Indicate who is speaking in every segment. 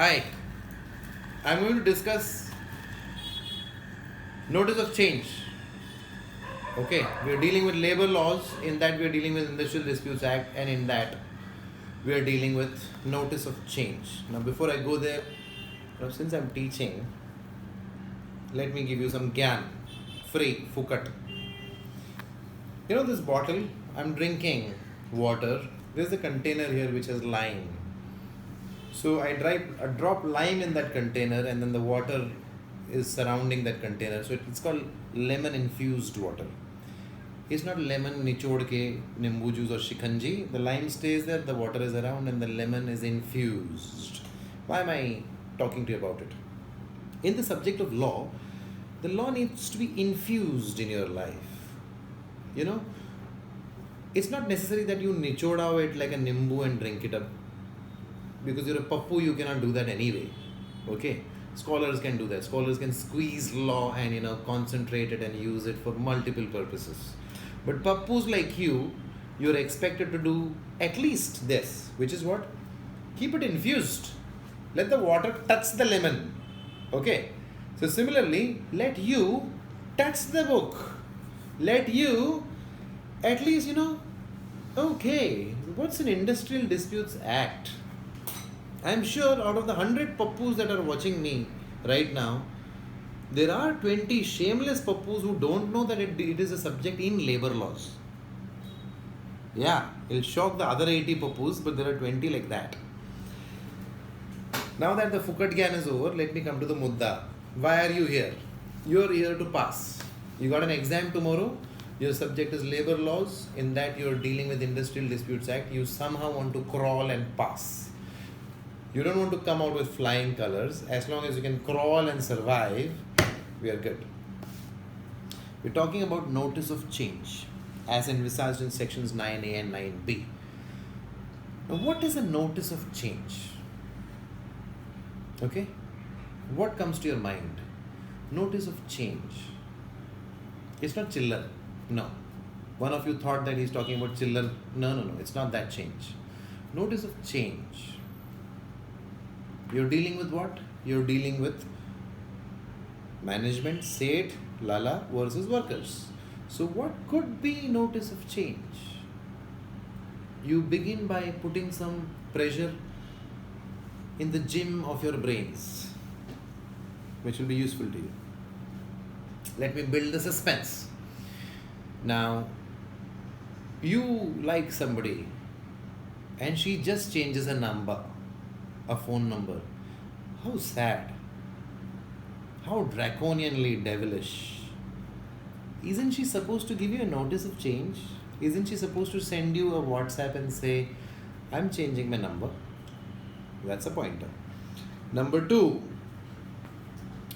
Speaker 1: Hi, I'm going to discuss notice of change. Okay, we are dealing with labor laws, in that we are dealing with Industrial Disputes Act, and in that we are dealing with notice of change. Now, before I go there, since I'm teaching, let me give you some gyan, free, fukat. This bottle, I'm drinking water. There's a container here which has lime. So I drop lime in that container, and then the water is surrounding that container. So it's called lemon infused water. It's not lemon nichod ke nimbu juice or shikanji. The lime stays there, the water is around, and the lemon is infused. Why am I talking to you about it? In the subject of law, the law needs to be infused in your life. It's not necessary that you nichoda it like a nimbu and drink it up. Because you're a pappu, you cannot do that anyway. Okay? Scholars can do that. Scholars can squeeze law and concentrate it and use it for multiple purposes. But pappus like you're expected to do at least this, which is what? Keep it infused. Let the water touch the lemon. Okay? So similarly, let you touch the book. Let you at least, okay, what's an Industrial Disputes Act? I'm sure out of the 100 pappus that are watching me right now, there are 20 shameless pappus who don't know that it is a subject in labor laws. Yeah, it'll shock the other 80 pappus, but there are 20 like that. Now that the Fukat Gyan is over, let me come to the Mudda. Why are you here? You're here to pass. You got an exam tomorrow. Your subject is labor laws. In that you're dealing with Industrial Disputes Act. You somehow want to crawl and pass. You don't want to come out with flying colors. As long as you can crawl and survive, we are good. We're talking about notice of change as envisaged in sections 9A and 9B. Now, what is a notice of change? Okay? What comes to your mind? Notice of change. It's not chiller. No. One of you thought that he's talking about chiller. No. It's not that change. Notice of change. You're dealing with what? You're dealing with management, Seth, Lala versus workers. So what could be notice of change? You begin by putting some pressure in the gym of your brains, which will be useful to you. Let me build the suspense. Now, you like somebody and she just changes a number, a phone number. How sad. How draconianly devilish. Isn't she supposed to give you a notice of change? Isn't she supposed to send you a WhatsApp and say, I'm changing my number? That's a pointer. Number 2.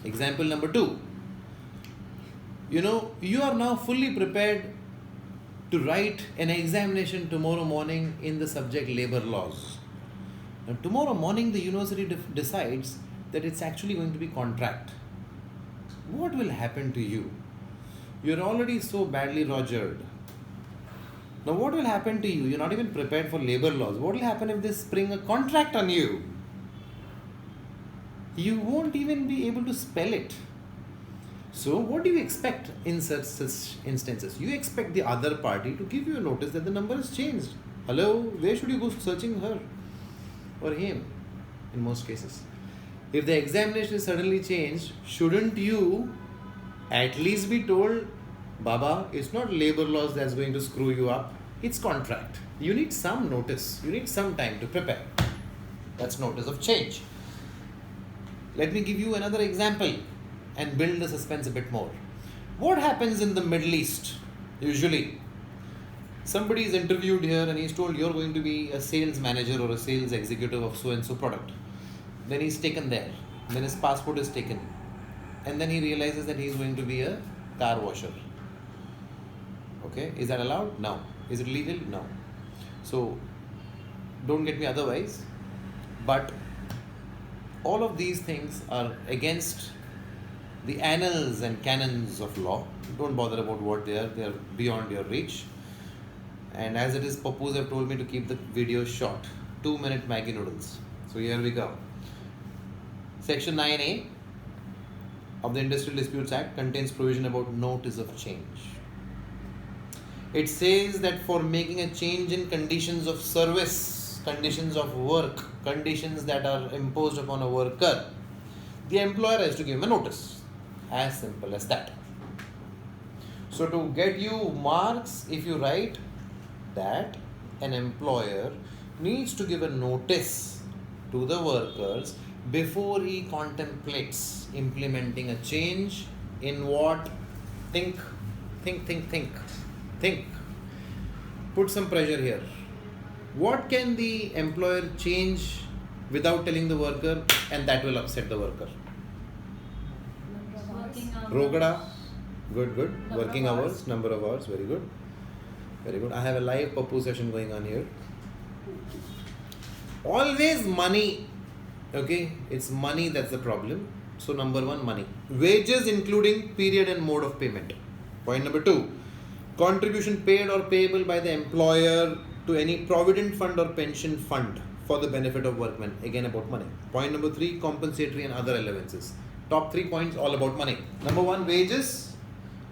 Speaker 1: Example number 2. You are now fully prepared to write an examination tomorrow morning in the subject labor laws. Now, tomorrow morning, the university decides that it's actually going to be contract. What will happen to you? You're already so badly rogered. Now, what will happen to you? You're not even prepared for labor laws. What will happen if they spring a contract on you? You won't even be able to spell it. So, what do you expect in such instances? You expect the other party to give you a notice that the number has changed. Hello, where should you go searching her or him in most cases? If the examination is suddenly changed, shouldn't you at least be told, Baba, it's not labor laws that's going to screw you up, it's contract. You need some notice. You need some time to prepare. That's notice of change. Let me give you another example and build the suspense a bit more. What happens in the Middle East? Usually, somebody is interviewed here and he's told you're going to be a sales manager or a sales executive of so-and-so product. Then he's taken there. Then his passport is taken. And then he realizes that he's going to be a car washer. Okay, is that allowed? No. Is it legal? No. So, don't get me otherwise. But all of these things are against the annals and canons of law. Don't bother about what they are beyond your reach. And as it is, pappus have told me to keep the video short. 2-minute Maggi noodles. So here we go. Section 9A of the Industrial Disputes Act contains provision about notice of change. It says that for making a change in conditions of service, conditions of work, conditions that are imposed upon a worker, the employer has to give him a notice. As simple as that. So to get you marks, if you write that an employer needs to give a notice to the workers before he contemplates implementing a change in what? Think. Put some pressure here. What can the employer change without telling the worker and that will upset the worker? Rogada. Good. Working hours, number of hours. Very good. I have a live Pappu session going on here. Always money. Okay, it's money that's the problem. So number 1, money. Wages including period and mode of payment. Point number 2, contribution paid or payable by the employer to any provident fund or pension fund for the benefit of workmen. Again about money. Point number 3, compensatory and other allowances. Top 3 points all about money. Number 1, wages.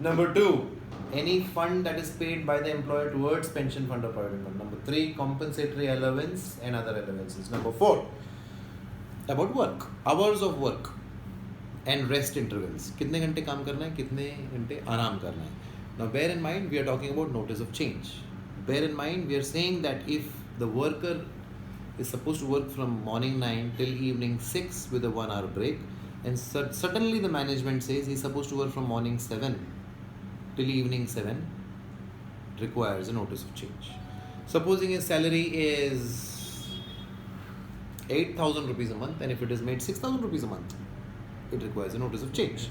Speaker 1: Number 2, any fund that is paid by the employer towards pension fund or provident fund. Number 3, compensatory allowance and other allowances. Number 4, about work, hours of work and rest intervals. कितने घंटे काम करना है, कितने घंटे आराम करना है. Now bear in mind we are talking about notice of change. Bear in mind we are saying that if the worker is supposed to work from morning 9 till evening 6 with a 1 hour break, and suddenly the management says he's supposed to work from morning 7 till evening 7, requires a notice of change. Supposing his salary is 8,000 rupees a month, and if it is made 6,000 rupees a month, it requires a notice of change.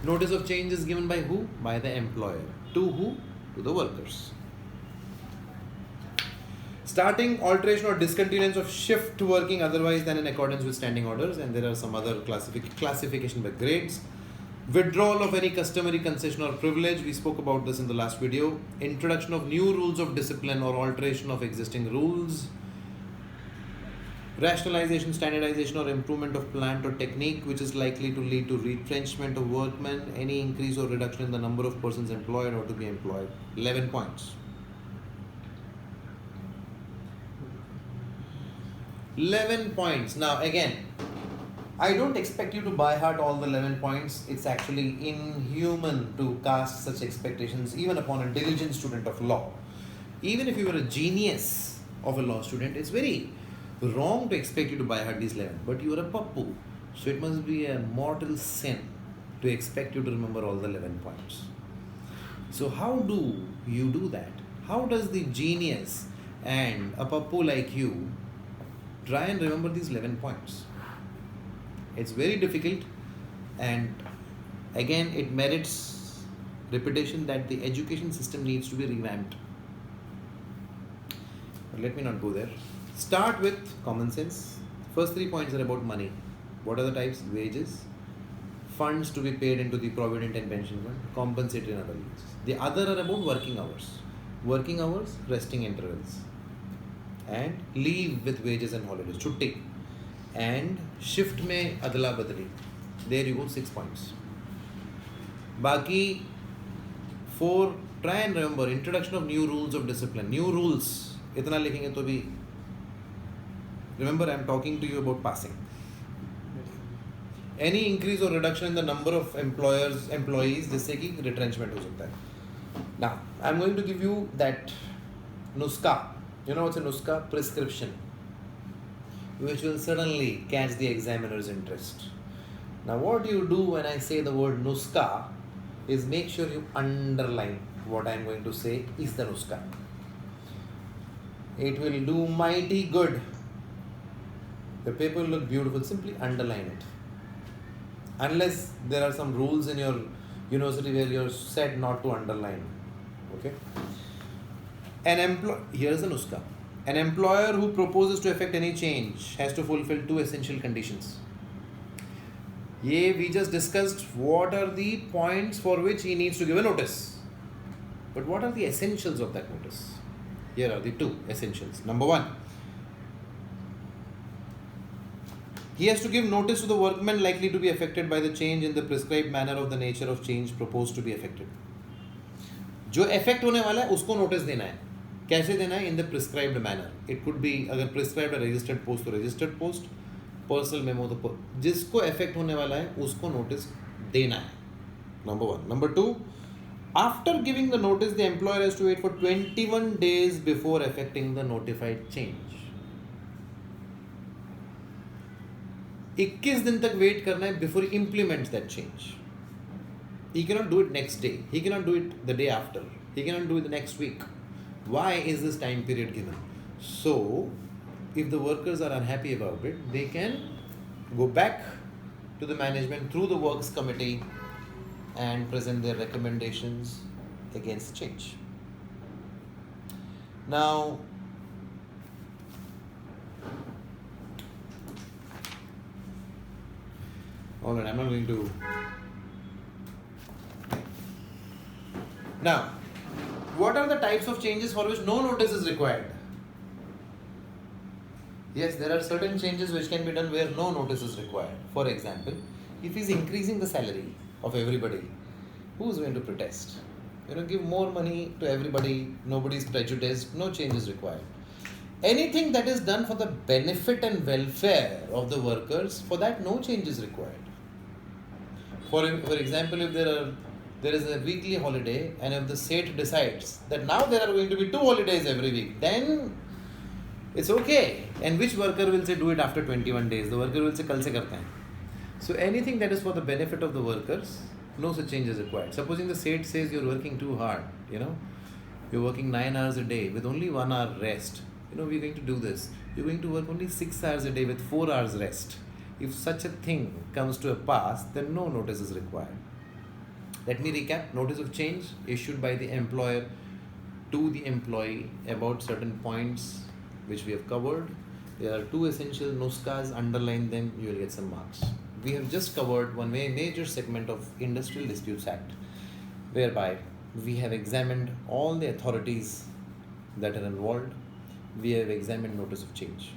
Speaker 1: Notice of change is given by who? By the employer. To who? To the workers. Starting, alteration or discontinuance of shift working otherwise than in accordance with standing orders, and there are some other classification by grades. Withdrawal of any customary concession or privilege, we spoke about this in the last video. Introduction of new rules of discipline or alteration of existing rules. Rationalization, standardization or improvement of plant or technique which is likely to lead to retrenchment of workmen, any increase or reduction in the number of persons employed or to be employed. 11 points. 11 points. Now again, I don't expect you to by heart all the 11 points. It's actually inhuman to cast such expectations even upon a diligent student of law. Even if you were a genius of a law student, it's very wrong to expect you to by heart these 11. But you are a pappu, so it must be a mortal sin to expect you to remember all the 11 points. So how do you do that? How does the genius and a pappu like you try and remember these 11 points? It's very difficult, and again it merits repetition that the education system needs to be revamped. But let me not go there. Start with common sense. First 3 points are about money. What are the types? Wages, funds to be paid into the provident and pension fund, compensatory and other leaves. The other are about working hours. Working hours, resting intervals, and leave with wages and holidays. Chutti. And shift mein adla badli. There you go, 6 points. Baki 4, try and remember introduction of new rules of discipline. New rules. Itna likhenge to bhi. Remember, I am talking to you about passing. Any increase or reduction in the number of employees, जिससे कि retrenchment हो सकता है. Now, I am going to give you that nuska. You know what's a nuska? Prescription, which will suddenly catch the examiner's interest. Now, what you do when I say the word nuska is make sure you underline what I am going to say is the nuska. It will do mighty good. The paper will look beautiful. Simply underline it. Unless there are some rules in your university where you're said not to underline. Okay? Here's the nuska. An employer who proposes to effect any change has to fulfill 2 essential conditions. We just discussed what are the points for which he needs to give a notice. But what are the essentials of that notice? Here are the 2 essentials. Number 1, He has to give notice to the workmen likely to be affected by the change in the prescribed manner of the nature of change proposed to be affected. जो affect होने वाला है उसको notice देना है. कैसे देना है? In the prescribed manner. It could be अगर prescribed registered post तो registered post, personal memo तो जिसको affect होने वाला है उसको notice देना है. Number 1. Number 2, after giving the notice, the employer has to wait for 21 days before effecting the notified change. 21 दिन तक वेट करना है before he implements that change. He cannot do it next day. He cannot do it the day after. He cannot do it the next week. Why is this time period given? So, if the workers are unhappy about it, they can go back to the management through the works committee and present their recommendations against change. Now, alright, I'm not going to. Now, what are the types of changes for which no notice is required? Yes, there are certain changes which can be done where no notice is required. For example, if he's increasing the salary of everybody, who's going to protest? Give more money to everybody, nobody's prejudiced, no change is required. Anything that is done for the benefit and welfare of the workers, for that no change is required. For example, if there is a weekly holiday and if the Seth decides that now there are going to be 2 holidays every week, then it's okay. And which worker will say do it after 21 days? The worker will say kal se karte hain. So anything that is for the benefit of the workers, no such change is required. Supposing the Seth says you're working too hard, you're working 9 hours a day with only 1 hour rest. We're going to do this. You're going to work only 6 hours a day with 4 hours rest. If such a thing comes to a pass, then no notice is required. Let me recap. Notice of change issued by the employer to the employee about certain points which we have covered. There are 2 essential nuskas, underline them, you will get some marks. We have just covered one major segment of Industrial Disputes Act, whereby we have examined all the authorities that are involved. We have examined notice of change.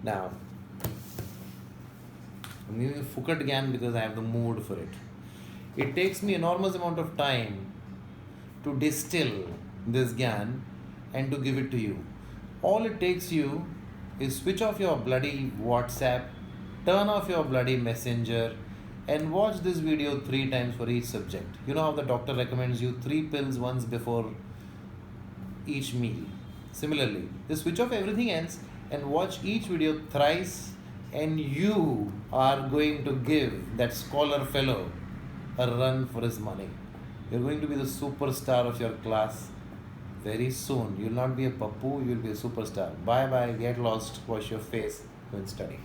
Speaker 1: Now, I'm giving you Foucault Gyan because I have the mood for it. It takes me enormous amount of time to distill this Gyan and to give it to you. All it takes you is switch off your bloody WhatsApp, turn off your bloody Messenger, and watch this video 3 times for each subject. You know how the doctor recommends you 3 pills once before each meal. Similarly, just switch off everything else and watch each video thrice, and you are going to give that scholar fellow a run for his money. You're going to be the superstar of your class very soon. You'll not be a pappu, you'll be a superstar. Bye bye, get lost, wash your face, go and study.